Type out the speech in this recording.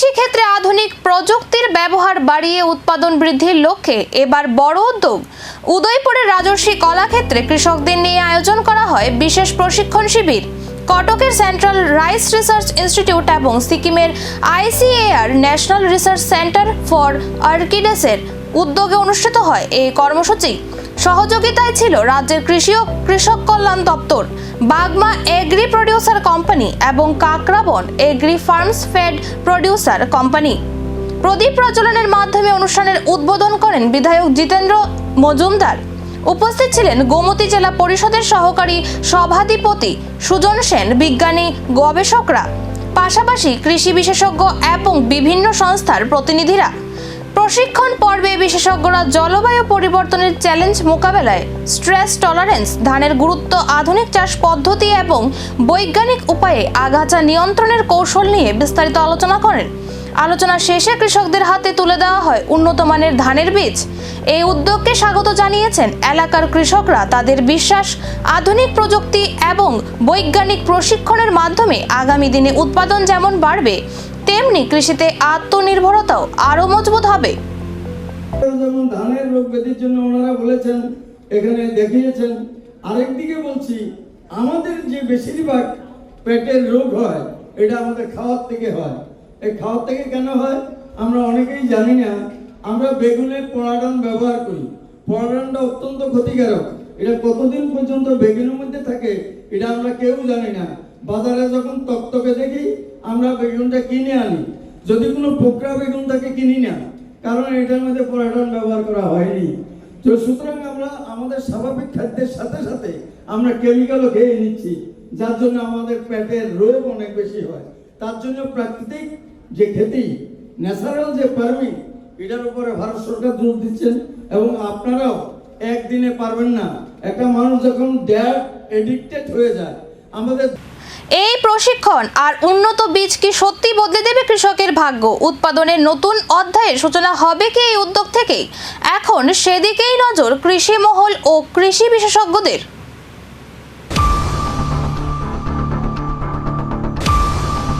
কৃষিক্ষেত্রে আধুনিক প্রযুক্তির ব্যবহার বাড়িয়ে উৎপাদন বৃদ্ধির লক্ষ্যে এবার বড় উদ্যোগ। উদয়পুরের রাজর্ষি কলাক্ষেত্রে কৃষকদের নিয়ে আয়োজন করা হয় বিশেষ প্রশিক্ষণ শিবির। কটকের সেন্ট্রাল রাইস রিসার্চ ইনস্টিটিউট এবং সিকিমের ICAR national research centre for অর্কিডসের উদ্যোগে অনুষ্ঠিত হয় এই কর্মসূচি। সহযোগিতায় ছিল রাজ্যের কৃষি ও কৃষক কল্যাণ দপ্তর, বাগমা এগ্রি প্রডিউসার কোম্পানি এবং Kakraban agri farms fed producer company. প্রদীপ প্রজ্বলনের মাধ্যমে অনুষ্ঠানের উদ্বোধন করেন বিধায়ক জিতেন্দ্র মজুমদার। উপস্থিত ছিলেন গোমতী জেলা পরিষদের সহকারী সভাধিপতি সুজন সেন, বিজ্ঞানী, গবেষকরা, পাশাপাশি কৃষি বিশেষজ্ঞ এবং বিভিন্ন সংস্থার প্রতিনিধিরা। প্রশিক্ষণ পর্বে বিশেষজ্ঞরা জলবায়ু পরিবর্তনের চ্যালেঞ্জ মোকাবেলায় স্ট্রেস টলারেন্স, ধানের গুরুত্ব, আধুনিক চাষ পদ্ধতি এবং বৈজ্ঞানিক উপায়ে আগাছা নিয়ন্ত্রণের কৌশল নিয়ে বিস্তারিত আলোচনা করেন। আলোচনা শেষে কৃষকদের হাতে তুলে দেওয়া হয় উন্নত মানের ধানের বীজ। এই উদ্যোগকে স্বাগত জানিয়েছেন এলাকার কৃষকরা। তাদের বিশ্বাস, আধুনিক প্রযুক্তি এবং বৈজ্ঞানিক প্রশিক্ষণের মাধ্যমে আগামী দিনে উৎপাদন যেমন বাড়বে, তেমনি কৃষিতে আত্মনির্ভরতাও আরো মজবুত হবে। যেমন ধানের রোগ ব্যাধির জন্য ওনারা বলেছেন, এখানে দেখিয়েছেন। আরেকদিকে বলছি, আমাদের যে বেশিরভাগ পেটের রোগ হয় এটা আমাদের খাওয়ার থেকে হয়। এই খাওয়ার থেকে কেন হয় আমরা অনেকেই জানি না। আমরা বেগুনের পোড়াডান ব্যবহার করি। পোড়াডানটা অত্যন্ত ক্ষতিকারক। এটা কতদিন পর্যন্ত বেগুনের মধ্যে থাকে এটা আমরা কেউ জানি না। বাজারে যখন তকতকে দেখি আমরা বেগুনটা কিনে আনি, যদি কোনো পোকরা বেগুন থাকে কিনি না, কারণ এটার মধ্যে পোড়াডান ব্যবহার করা হয়নি। তো সুতরাং আমরা আমাদের স্বাভাবিক খাদ্যের সাথে সাথে আমরা কেমিক্যালও খেয়ে নিচ্ছি, যার জন্য আমাদের পেটের রোগ অনেক বেশি হয়। তার জন্য প্রাকৃতিক যে খেতি, ন্যাচারাল যে ফার্মিং, এটার উপরে ভারত সরকার জোর দিচ্ছেন এবং আপনারাও একদিনে পারবেন না। একটা মানুষ যখন এডিক্টেড হয়ে যায়, আমাদের এই প্রশিক্ষণ আর উন্নত বীজ কি সত্যি বদলে দেবে কৃষকের ভাগ্য? উৎপাদনের নতুন অধ্যায়ের সূচনা হবে কি এই উদ্যোগ থেকে? এখন সেদিকেই নজর কৃষি মহল ও কৃষি বিশেষজ্ঞদের।